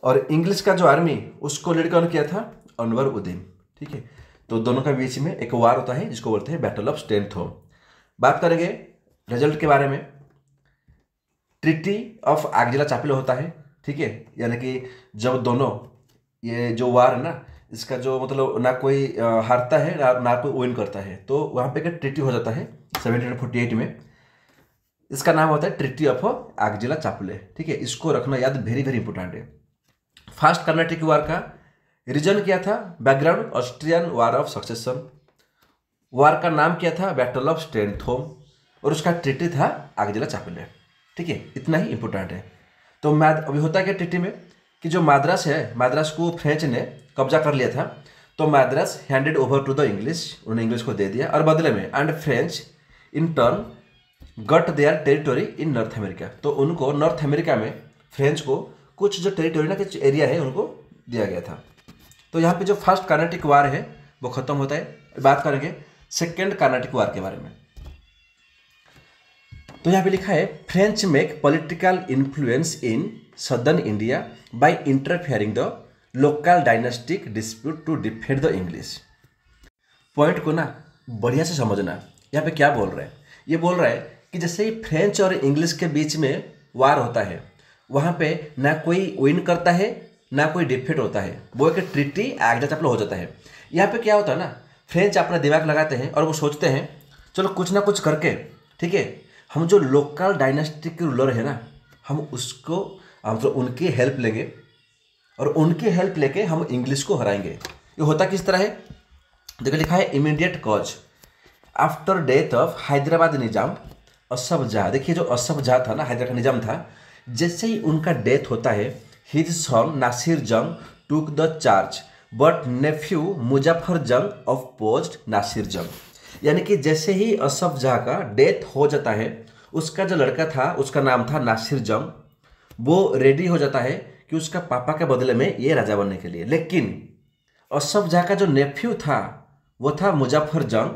और इंग्लिश का जो आर्मी उसको लीड कौन किया था? अनवर उद्दीन। ठीक है, तो दोनों के बीच में एक वार होता है जिसको बोलते हैं बैटल ऑफ स्टेनथोम। बात करेंगे रिजल्ट के बारे में। ट्रीटी ऑफ आगजिला चापिलो होता है। ठीक है, यानी कि जब दोनों, ये जो वार है ना, इसका जो मतलब ना कोई हारता है ना कोई विन करता है, तो वहाँ पे एक ट्रीटी हो जाता है 1748 में। इसका नाम होता है ट्रीटी ऑफ आगजिला चापिलो। ठीक है, इसको रखना याद, वेरी वेरी इंपॉर्टेंट है। फर्स्ट कर्नाटिक वार का रीजन क्या था? Background Austrian war of succession. War का नाम क्या था? Battle of Santhome. और उसका ट्रीटी था आगजिला चापिलो। ठीक है, इतना ही इंपॉर्टेंट है। तो अभी होता क्या ट्रीटी में कि जो मद्रास है, मद्रास को फ्रेंच ने कब्जा कर लिया था, तो Madras handed over to the English, उन्होंने इंग्लिश को दे दिया। और बदले में and French in turn got their territory in North America, तो उनको नॉर्थ अमेरिका में फ्रेंच को कुछ जो टेरिटोरी ना, कुछ एरिया है, उनको दिया गया था। तो यहाँ पे जो फर्स्ट कर्नाटिक वार है वो खत्म होता है। बात करेंगे सेकेंड कर्नाटिक वार के बारे में। तो यहाँ पे लिखा है French make political influence in southern India by interfering the local dynastic dispute to defend the English. Point को ना बढ़िया से समझना। यहाँ पे क्या बोल रहा है? ये बोल रहा है कि जैसे ही फ्रेंच और इंग्लिश के बीच में वार होता है, वहाँ पे ना कोई विन करता है ना कोई डिफीट होता है, वो एक ट्रीटी आगजिला चापिलो हो जाता है। यहाँ पे क्या होता है ना, फ्रेंच अपना दिमाग लगाते हैं और वो सोचते हैं चलो कुछ ना कुछ करके, ठीक है, हम जो लोकल डायनेस्टिक रूलर है ना, हम तो उनकी हेल्प लेंगे और उनकी हेल्प लेके हम इंग्लिश को हराएंगे। ये होता किस तरह है? देखो लिखा है immediate cause after death of Hyderabad Nizam Asaf Jah. देखिए जो असफ जहाँ था ना, हैदराबाद का निजाम था, जैसे ही उनका डेथ होता है, his son Nasir Jang took the charge but nephew Muzaffar Jang of post Nasir जंग। यानी कि जैसे ही असफ जहाँ का डेथ हो जाता है, उसका जो लड़का था उसका नाम था नासिर जंग, वो रेडी हो जाता है कि उसका पापा के बदले में ये राजा बनने के लिए। लेकिन असफ जहाँ का जो नेफ्यू था वो था मुजफ्फर जंग,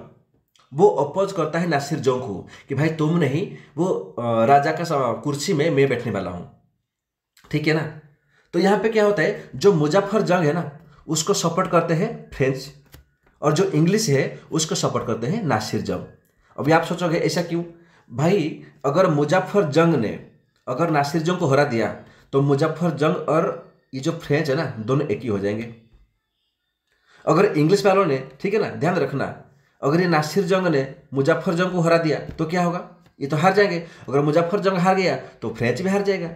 वो अपोज करता है नासिर जंग को कि भाई तुम नहीं, वो राजा का कुर्सी में मैं बैठने वाला हूँ। ठीक है ना? तो यहाँ पे क्या होता है, जो मुजफ्फर जंग है ना उसको सपोर्ट करते हैं फ्रेंच, और जो इंग्लिश है उसको सपोर्ट करते हैं नासिर जंग। अभी आप सोचोगे ऐसा क्यों? भाई अगर मुजफ्फर जंग ने अगर नासिर जंग को हरा दिया तो मुजफ्फर जंग और ये जो फ्रेंच है ना दोनों एक ही हो जाएंगे। अगर इंग्लिश वालों ने, ठीक है ना, ध्यान रखना, अगर ये नासिर जंग ने मुजफ्फर जंग को हरा दिया तो क्या होगा? ये तो हार जाएंगे। अगर मुजफ्फर जंग हार गया तो फ्रेंच भी हार जाएगा।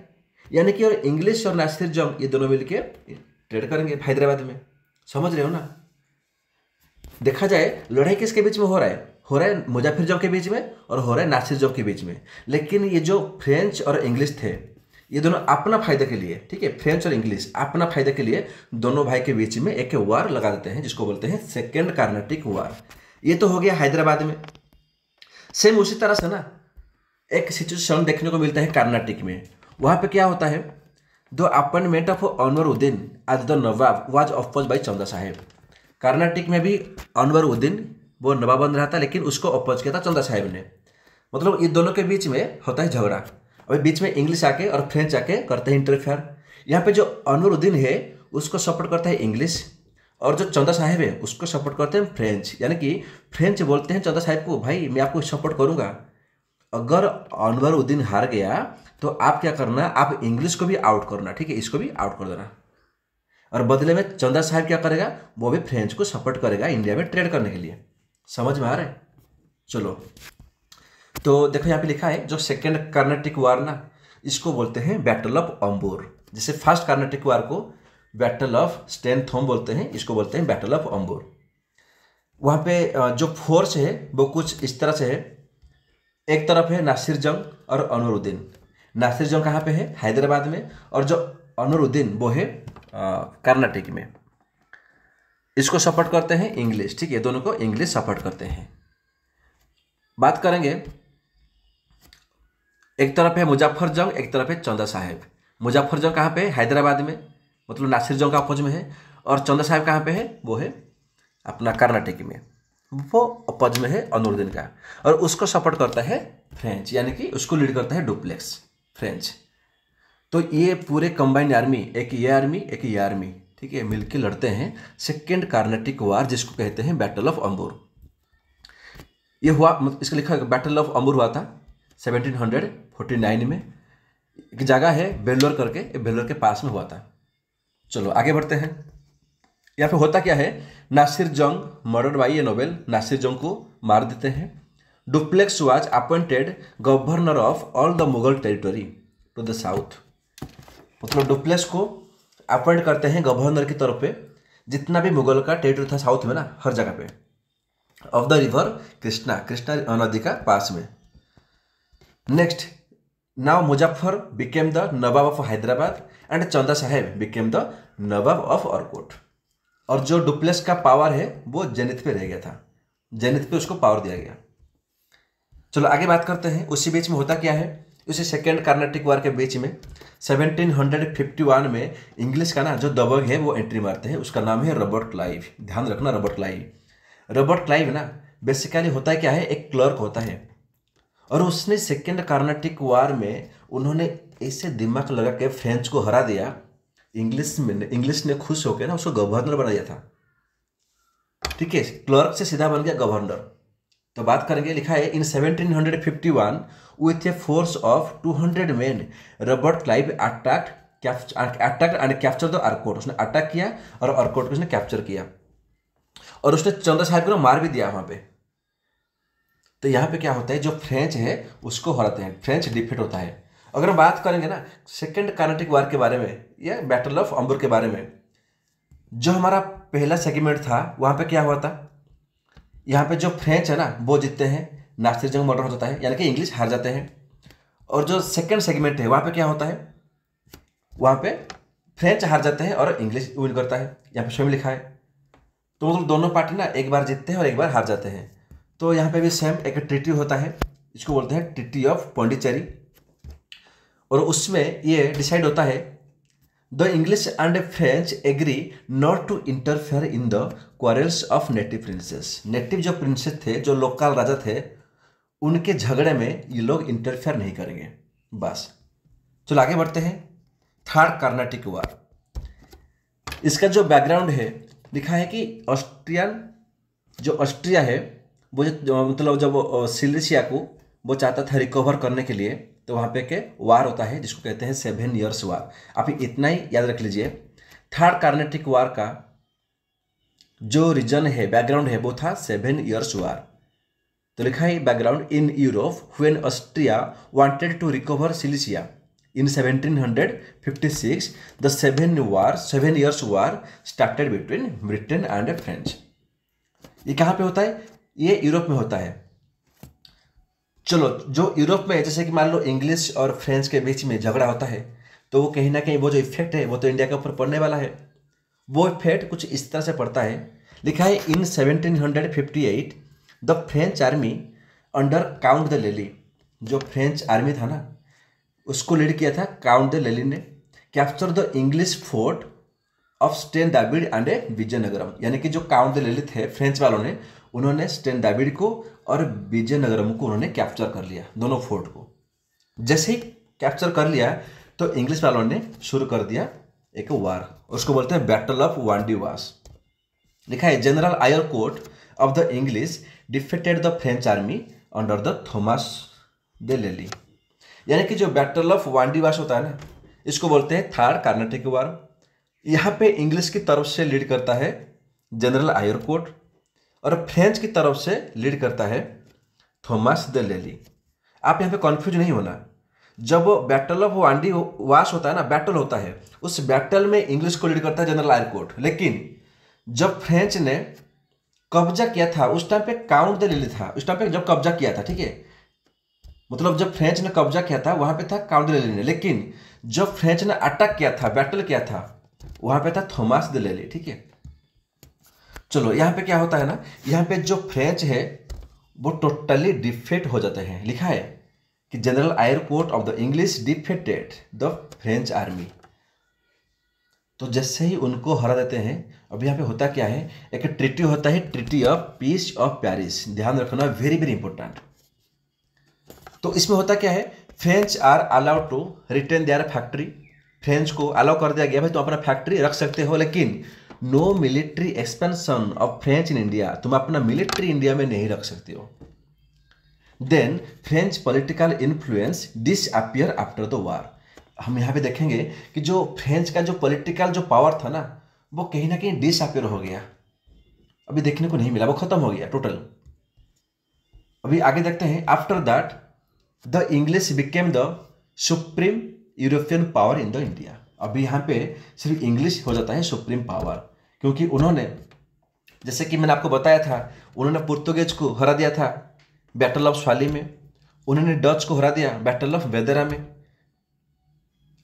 यानी कि और इंग्लिश और नासिर जंग ये दोनों मिलकर ट्रेड करेंगे हैदराबाद में। समझ रहे हो ना? देखा जाए लड़ाई किसके बीच में हो रहा है? हो रहा है मुजफ्फर जंग के बीच में और हो रहा है नासिर जंग के बीच में। लेकिन ये जो फ्रेंच और इंग्लिश थे, ये दोनों अपना फायदे के लिए, ठीक है, फ्रेंच और इंग्लिश अपना फायदे के लिए दोनों भाई के बीच में एक वार लगा देते हैं जिसको बोलते हैं सेकेंड कार्नाटिक वार। ये तो हो गया हैदराबाद में। सेम उसी तरह से ना एक सिचुएशन देखने को मिलता है कर्नाटक में। वहाँ पे क्या होता है, the appointment of Anwar uddin as the nawab was oppose by Chanda Sahib. Karnataka में भी अनवर उद्दीन वो नवाब बन रहा था, लेकिन उसको अपोज किया था चंदा साहेब ने। मतलब ये दोनों के बीच में होता है झगड़ा। अभी बीच में इंग्लिश आके और फ्रेंच आके करते हैं इंटरफेयर। यहाँ पे जो अनवर उद्दीन है उसको सपोर्ट करता है इंग्लिश, और जो चंदा साहेब है उसको सपोर्ट करते हैं फ्रेंच। यानी कि फ्रेंच बोलते हैं चंदा साहेब को, भाई मैं आपको सपोर्ट करूंगा, अगर अनवर उद्दीन हार गया तो आप क्या करना, आप इंग्लिश को भी आउट करना, ठीक है, इसको भी आउट कर देना। और बदले में चंदा साहेब क्या करेगा, वो भी फ्रेंच को सपोर्ट करेगा इंडिया में ट्रेड करने के लिए। समझ में आ रहा है? चलो तो देखो यहाँ पे लिखा है जो सेकेंड कर्नाटिक वार ना, इसको बोलते हैं बैटल ऑफ अम्बोर। जैसे फर्स्ट कर्नाटिक वार को बैटल ऑफ स्टेनथोम बोलते हैं, इसको बोलते हैं बैटल ऑफ अम्बोर। वहाँ पे जो फोर्स है वो कुछ इस तरह से है। एक तरफ है नासिर जंग और अनवर उद्दीन। नासिर जंग कहाँ पे है? हैदराबाद में। और जो अनवर उद्दीन वो है कर्नाटक में। इसको सपोर्ट करते हैं इंग्लिश, ठीक है, दोनों को इंग्लिश सपोर्ट करते हैं। बात करेंगे, एक तरफ है मुजफ्फर जंग, एक तरफ है चंदा साहेब। मुजफ्फर जंग कहाँ पे है? हैदराबाद में, मतलब नासिर जंग का अपोज में है। और चंदा साहेब कहाँ पे है? वो है अपना कर्नाटक में, वो अपोज में है अनुरुद्दीन का। और उसको सपोर्ट करता है फ्रेंच, यानी कि उसको लीड करता है डुप्लेक्स फ्रेंच। तो ये पूरे कंबाइंड आर्मी, एक ये आर्मी एक ये आर्मी, ठीक है, मिलके लड़ते हैं सेकेंड कार्नाटिक वार, जिसको कहते हैं बैटल ऑफ अंबूर। ये हुआ, मतलब इसका लिखा बैटल ऑफ अंबूर हुआ था 1749 में। एक जगह है बेल्लोर करके, बेल्लोर के पास में हुआ था। चलो आगे बढ़ते हैं। यहाँ पे होता क्या है, Nasir Jang murdered by a noble, Nasir Jang को मार देते हैं। Dupleix was appointed governor of all the Mughal territory to the south, मतलब डुप्लेक्स को अपॉइंट करते हैं गवर्नर की तरफ पे, जितना भी मुगल का टेरिटरी था साउथ में ना, हर जगह पे, of the river Krishna, Krishna नदी का पास में। Next, now Muzaffar became the Nawab of Hyderabad and Chanda Sahib became the Nawab of Arcot. और जो डुप्लेक्स का पावर है वो जेनिथ पे रह गया था, जेनिथ पे उसको पावर दिया गया। चलो आगे बात करते हैं। उसी बीच में होता क्या है, उसी सेकेंड कार्नाटिक वार के बीच में 1751 में इंग्लिश का ना जो दबंग है वो एंट्री मारते हैं, उसका नाम है रॉबर्ट क्लाइव। ध्यान रखना, रॉबर्ट क्लाइव। रॉबर्ट क्लाइव ना बेसिकली होता है क्या है, एक क्लर्क होता है। और उसने सेकेंड कार्नाटिक वार में उन्होंने ऐसे दिमाग लगा के फ्रेंच को हरा दिया, इंग्लिश ने खुश होकर ना उसको गवर्नर बना दिया था। ठीक है, क्लर्क से सीधा बन गया गवर्नर। तो बात करेंगे, लिखा है इन 1751 with a force of 200 main Robert Clive attacked and capture the Arcot. उसने अटैक किया और अरकोट को उसने कैप्चर किया, और उसने चंदा साहब को मार भी दिया वहां पे। तो यहाँ पे क्या होता है, जो फ्रेंच है उसको हराते हैं, फ्रेंच डिफीट होता है। अगर हम बात करेंगे ना सेकेंड कार्नाटिक वार के बारे में या बैटल ऑफ अंबूर के बारे में, जो हमारा पहला सेगमेंट था वहाँ पे क्या हुआ था, यहाँ पे जो फ्रेंच है ना वो जीतते हैं, नासिर जंग मर्डर हो जाता है, यानी कि इंग्लिश हार जाते हैं। और जो सेकेंड सेगमेंट है वहाँ पे क्या होता है, वहाँ पे फ्रेंच हार जाते हैं और इंग्लिश विन करता है, यहाँ पे स्वयं लिखा है। तो मतलब दोनों पार्टी ना एक बार जीतते हैं और एक बार हार जाते हैं। तो यहाँ पे भी सेम एक ट्रीटी होता है, इसको बोलते हैं ट्रीटी ऑफ पौंडीचेरी। और उसमें ये डिसाइड होता है the English and French agree not to interfere in the quarrels of native princes. Native जो प्रिंसेस थे, जो लोकल राजा थे, उनके झगड़े में ये लोग इंटरफेयर नहीं करेंगे, बस। चलो आगे बढ़ते हैं। थर्ड कार्नाटिक वार, इसका जो बैकग्राउंड है लिखा है कि ऑस्ट्रिया है वो मतलब जब सिलेसिया को वो चाहता था रिकवर करने के लिए, तो वहाँ पे के वार होता है जिसको कहते हैं 7 ईयर्स वार। आप इतना ही याद रख लीजिए। थर्ड कार्नाटिक वार का जो रीजन है, बैकग्राउंड है, वो था 7 ईयर्स वार। तो लिखा है background in Europe when Austria wanted to recover Silesia in 1756 the 7 years war started between Britain and French. ये कहाँ पे होता है, ये यूरोप में होता है। चलो, जो यूरोप में जैसे कि मान लो इंग्लिश और फ्रेंच के बीच में झगड़ा होता है, तो वो कहीं ना कहीं वो जो इफेक्ट है वो तो इंडिया के ऊपर पड़ने वाला है। वो इफेक्ट कुछ इस तरह से पड़ता है, लिखा है इन 1758 the French army under count the लेली, जो फ्रेंच आर्मी था ना उसको लीड किया था काउंट द लेली ने, capture the English fort of stand दाबिड and Vizianagaram. यानी कि जो काउंट द लेली थे फ्रेंच वालों ने, उन्होंने स्टेन दाबिड को और विजयनगरम को उन्होंने कैप्चर कर लिया, दोनों फोर्ट को। जैसे ही कैप्चर कर लिया तो इंग्लिश वालों ने शुरू कर दिया एक वार, उसको बोलते हैं बैटल ऑफ वांडीवास। लिखा है general Eyre Coote of the English defeated the French army under the Thomas de Lally. यानी कि जो बैटल ऑफ वांडीवास होता है ना, इसको बोलते हैं थर्ड कार्नाटिक वार। यहाँ पे इंग्लिश की तरफ से लीड करता है जनरल आयरकोट और फ्रेंच की तरफ से लीड करता है थॉमस दे लेली। आप यहाँ पे कन्फ्यूज नहीं होना। जब बैटल ऑफ वांडीवास होता है ना, बैटल होता है, उस बैटल में इंग्लिश को लीड करता है जनरल आयरकोट। लेकिन जब फ्रेंच ने कब्जा किया था उस टाइम पे काउंट द लेली था, उस टाइम पे जब कब्जा किया था, ठीक है, मतलब जब फ्रेंच ने कब्जा किया था वहां पे था काउंट द लेली ने, लेकिन जब फ्रेंच ने अटैक किया था, बैटल किया था, वहां पे था थॉमस दे लेली। ठीक है, चलो यहाँ पे क्या होता है ना, यहाँ पे जो फ्रेंच है वो टोटली डिफीट हो जाते हैं। लिखा है कि general Eyre Coote of the English defeated the French army. तो जैसे ही उनको हरा देते हैं, अब यहाँ पे होता क्या है, एक ट्रीटी होता है, treaty of peace of Paris, ध्यान रखना, वेरी वेरी इंपॉर्टेंट। तो इसमें होता क्या है, French are allowed to retain their factory, French को अलाउ कर दिया गया भाई तुम अपना फैक्ट्री रख सकते हो, लेकिन no military expansion of French in India, तुम अपना मिलिट्री इंडिया में नहीं रख सकते हो। Then French political influence disappear after the war. हम यहाँ पे देखेंगे कि जो फ्रेंच का जो पॉलिटिकल जो पावर था ना, वो कहीं ना कहीं डिसअपियर हो गया, अभी देखने को नहीं मिला, वो खत्म हो गया टोटल। अभी आगे देखते हैं, after that the English became the supreme European power in the India. अभी यहाँ पे सिर्फ इंग्लिश हो जाता है सुप्रीम पावर, क्योंकि उन्होंने, जैसे कि मैंने आपको बताया था, उन्होंने पुर्तगालीज को हरा दिया था बैटल ऑफ स्वाली में, उन्होंने डच को हरा दिया बैटल ऑफ वेदरा में,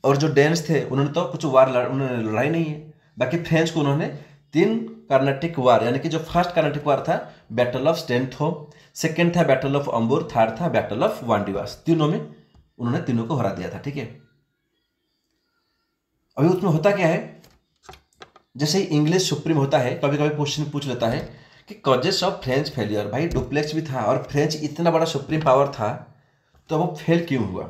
और जो डेन्स थे उन्होंने तो कुछ उन्होंने लड़ाई नहीं है। बाकी फ्रेंच को उन्होंने 3 कर्नाटिक वार, यानी कि जो फर्स्ट कर्नाटिक वार था बैटल ऑफ स्टेंथो, सेकेंड था बैटल ऑफ अम्बुर, थर्ड था बैटल ऑफ वांडीवास, तीनों में उन्होंने तीनों को हरा दिया था। ठीक है, अभी उसमें होता क्या है, जैसे ही इंग्लिश सुप्रीम होता है, कभी कभी क्वेश्चन पूछ लेता है कि कॉजेस ऑफ फ्रेंच फेलियर। भाई डुप्लेक्स भी था और फ्रेंच इतना बड़ा सुप्रीम पावर था, तो वो फेल क्यों हुआ।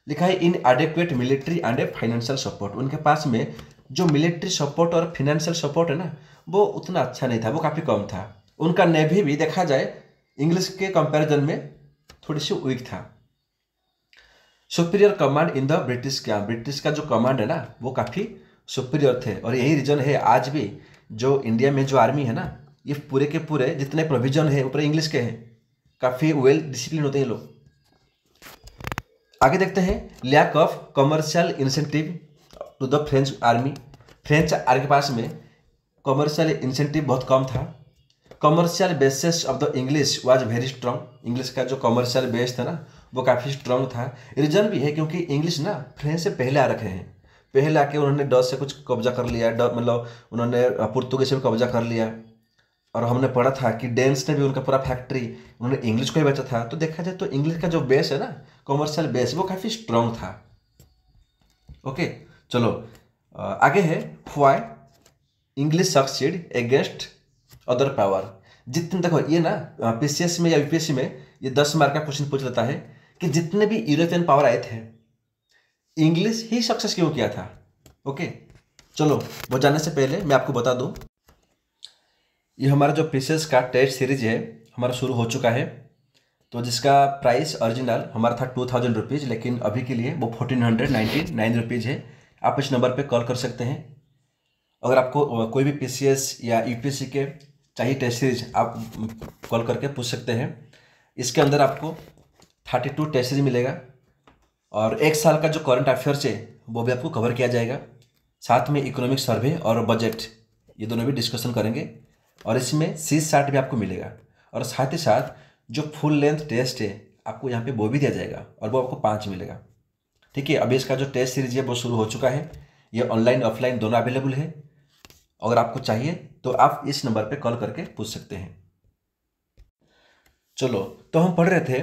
लिखा है inadequate military and financial support, उनके पास में जो मिलिट्री सपोर्ट और फाइनेंशियल सपोर्ट है ना, वो उतना अच्छा नहीं था, वो काफ़ी कम था। उनका नेवी भी देखा जाए इंग्लिश के कंपैरिजन में थोड़ी सी वीक था। Superior command in the British का, ब्रिटिश का जो कमांड है ना, वो काफ़ी सुपीरियर थे, और यही रीजन है आज भी जो इंडिया में जो आर्मी है ना, ये पूरे के पूरे जितने प्रोविजन है ऊपर इंग्लिश के हैं, काफ़ी वेल डिसिप्लिन होते हैं लोग। आगे देखते हैं, lack of commercial incentive to the French army. French army के पास में कमर्शियल इंसेंटिव बहुत कम था। Commercial basis of the English was very strong, English का जो कमर्शियल बेस था ना, वो काफ़ी स्ट्रॉन्ग था। रीजन भी है क्योंकि इंग्लिश ना फ्रेंच से पहले आ रखे हैं, पहले आके उन्होंने डच से कुछ कब्जा कर लिया, मतलब उन्होंने पुर्तगाली से भी कब्जा कर लिया, और हमने पढ़ा था कि डेन्स ने भी उनका पूरा फैक्ट्री उन्होंने इंग्लिश को ही बेचा था। तो देखा जाए तो इंग्लिश का जो बेस है ना, कमर्शियल बेस, वो काफ़ी स्ट्रॉन्ग था। ओके, चलो आगे है, why English succeed against other power. जितने देखो ये ना पीसीएस में या यूपीएससी में ये 10 मार्क का क्वेश्चन पूछ लेता है कि जितने भी यूरोपियन पावर आए थे, इंग्लिश ही सक्सेस क्यों किया था। ओके, चलो वो जानने से पहले मैं आपको बता दूं, ये हमारा जो पीसीएस का टेस्ट सीरीज है हमारा शुरू हो चुका है, तो जिसका प्राइस ओरिजिनल हमारा था 2000 रुपीज़, लेकिन अभी के लिए वो 1499 रुपीज़ है। आप इस नंबर पे कॉल कर सकते हैं। अगर आपको कोई भी पीसीएस या यूपीएससी के चाहिए टेस्ट सीरीज, आप कॉल करके पूछ सकते हैं। इसके अंदर आपको 32 टेस्ट सीरीज मिलेगा, और 1 साल का जो करंट अफेयर्स है वो भी आपको कवर किया जाएगा। साथ में इकोनॉमिक सर्वे और बजट, ये दोनों भी डिस्कशन करेंगे, और इसमें CSAT भी आपको मिलेगा, और साथ ही साथ जो फुल लेंथ टेस्ट है आपको यहाँ पे वो भी दिया जाएगा, और वो आपको 5 मिलेगा। ठीक है, अभी इसका जो टेस्ट सीरीज है वो शुरू हो चुका है, ये ऑनलाइन ऑफलाइन दोनों अवेलेबल है। अगर आपको चाहिए तो आप इस नंबर पे कॉल करके पूछ सकते हैं। चलो, तो हम पढ़ रहे थे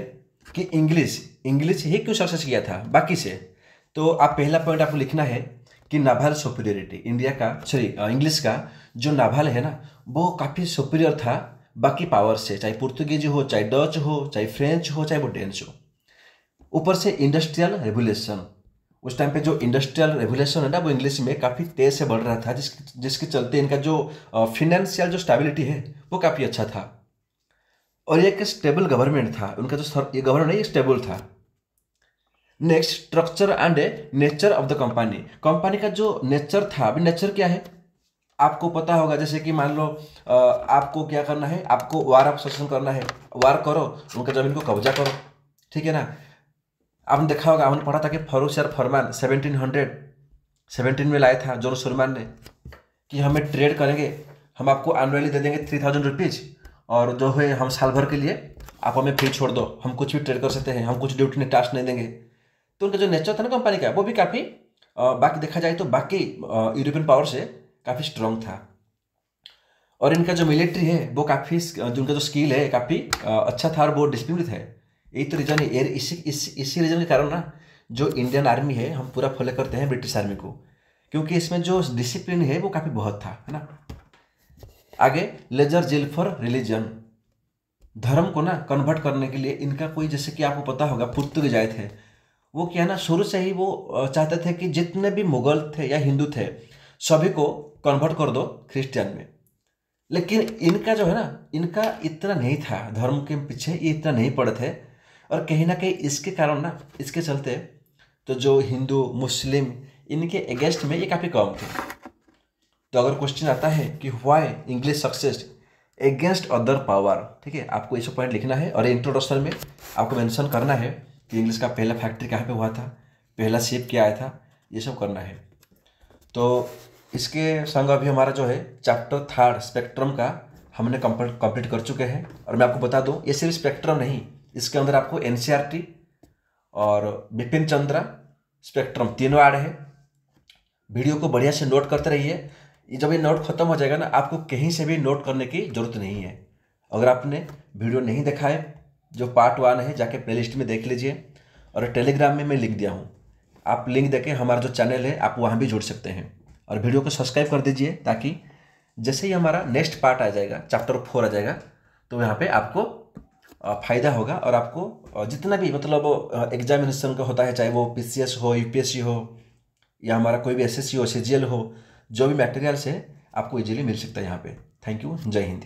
कि इंग्लिश ही क्यों सक्सेस किया था बाकी से। तो आप पहला पॉइंट आपको लिखना है कि नाभाल सुपीरियरिटी, इंडिया का इंग्लिश का जो नाभाल है ना, वो काफ़ी सुपीरियर था बाकी पावर से, चाहे पुर्तगीज हो, चाहे डच हो, चाहे फ्रेंच हो, चाहे वो डेन्स हो। ऊपर से इंडस्ट्रियल रेवोल्यूशन, उस टाइम पे जो इंडस्ट्रियल रेवोल्यूशन है ना, वो इंग्लिश में काफ़ी तेज़ से बढ़ रहा था, जिसके चलते इनका जो फिनेंशियल जो स्टेबिलिटी है वो काफ़ी अच्छा था, और ये एक स्टेबल गवर्नमेंट था उनका, जो ये गवर्नमेंट है ये स्टेबल था। Next, structure and nature of the company का जो नेचर था, अभी नेचर क्या है आपको पता होगा। जैसे कि मान लो आपको क्या करना है, आपको वार ऑफ सेशन करना है, वार करो, उनका जमीन को कब्जा करो, ठीक है ना। आपने देखा होगा, हमने पढ़ा था कि फर्रुख फरमान 1717 में लाया था जॉन सुरमान ने, कि हमें ट्रेड करेंगे, हम आपको एनुअली दे देंगे 3000 रुपीज़, और जो है हम साल भर के लिए आप हमें फ्री छोड़ दो, हम कुछ भी ट्रेड कर सकते हैं, हम कुछ ड्यूटी नहीं टास्क नहीं देंगे। तो उनका जो नेचर था ना कंपनी का, वो भी काफ़ी बाकी देखा जाए तो बाकी यूरोपियन पावर से काफ़ी स्ट्रॉन्ग था। और इनका जो मिलिट्री है वो काफ़ी, उनका जो स्किल है काफ़ी अच्छा था, और वो डिसिप्लिन है। यही तो रीजन है, इसी रीजन के कारण ना जो इंडियन आर्मी है हम पूरा फॉलो करते हैं ब्रिटिश आर्मी को, क्योंकि इसमें जो डिसिप्लिन है वो काफ़ी बहुत था, है ना। आगे लेजर जेल फॉर रिलीजन, धर्म को ना कन्वर्ट करने के लिए इनका कोई, जैसे कि आपको पता होगा पुर्तगाली आए थे, वो क्या है ना शुरू से ही वो चाहते थे कि जितने भी मुगल थे या हिंदू थे सभी को कन्वर्ट कर दो क्रिश्चियन में। लेकिन इनका जो है ना, इनका इतना नहीं था, धर्म के पीछे ये इतना नहीं पड़े थे, और कहीं ना कहीं इसके कारण ना, इसके चलते तो जो हिंदू मुस्लिम इनके अगेंस्ट में ये काफ़ी कम थे। तो अगर क्वेश्चन आता है कि why English success against other power, ठीक है, आपको ये सब पॉइंट लिखना है, और इंट्रोडक्शन में आपको मेंशन करना है कि इंग्लिश का पहला फैक्ट्री कहाँ पे हुआ था, पहला शिप क्या आया था, ये सब करना है। तो इसके संग अभी हमारा जो है चैप्टर 3 स्पेक्ट्रम का हमने कंप्लीट कर चुके हैं। और मैं आपको बता दूं ये सिर्फ स्पेक्ट्रम नहीं, इसके अंदर आपको एनसीईआरटी और बिपिन चंद्रा स्पेक्ट्रम तीनों ऐड है। वीडियो को बढ़िया से नोट करते रहिए, जब ये नोट खत्म हो जाएगा ना आपको कहीं से भी नोट करने की जरूरत नहीं है। अगर आपने वीडियो नहीं देखा है, जो पार्ट 1 है जाके प्लेलिस्ट में देख लीजिए, और टेलीग्राम में मैं लिंक दिया हूँ, आप लिंक देके हमारा जो चैनल है आप वहाँ भी जुड़ सकते हैं। और वीडियो को सब्सक्राइब कर दीजिए, ताकि जैसे ही हमारा नेक्स्ट पार्ट आ जाएगा, चैप्टर 4 आ जाएगा, तो यहाँ पे आपको फ़ायदा होगा, और आपको जितना भी मतलब एग्जामिनेशन का होता है, चाहे वो पीसीएस हो, यूपीएससी हो, या हमारा कोई भी एसएससी हो, सीजीएल हो, जो भी मटेरियल्स है आपको इजीली मिल सकता है यहाँ पे। थैंक यू, जय हिंद।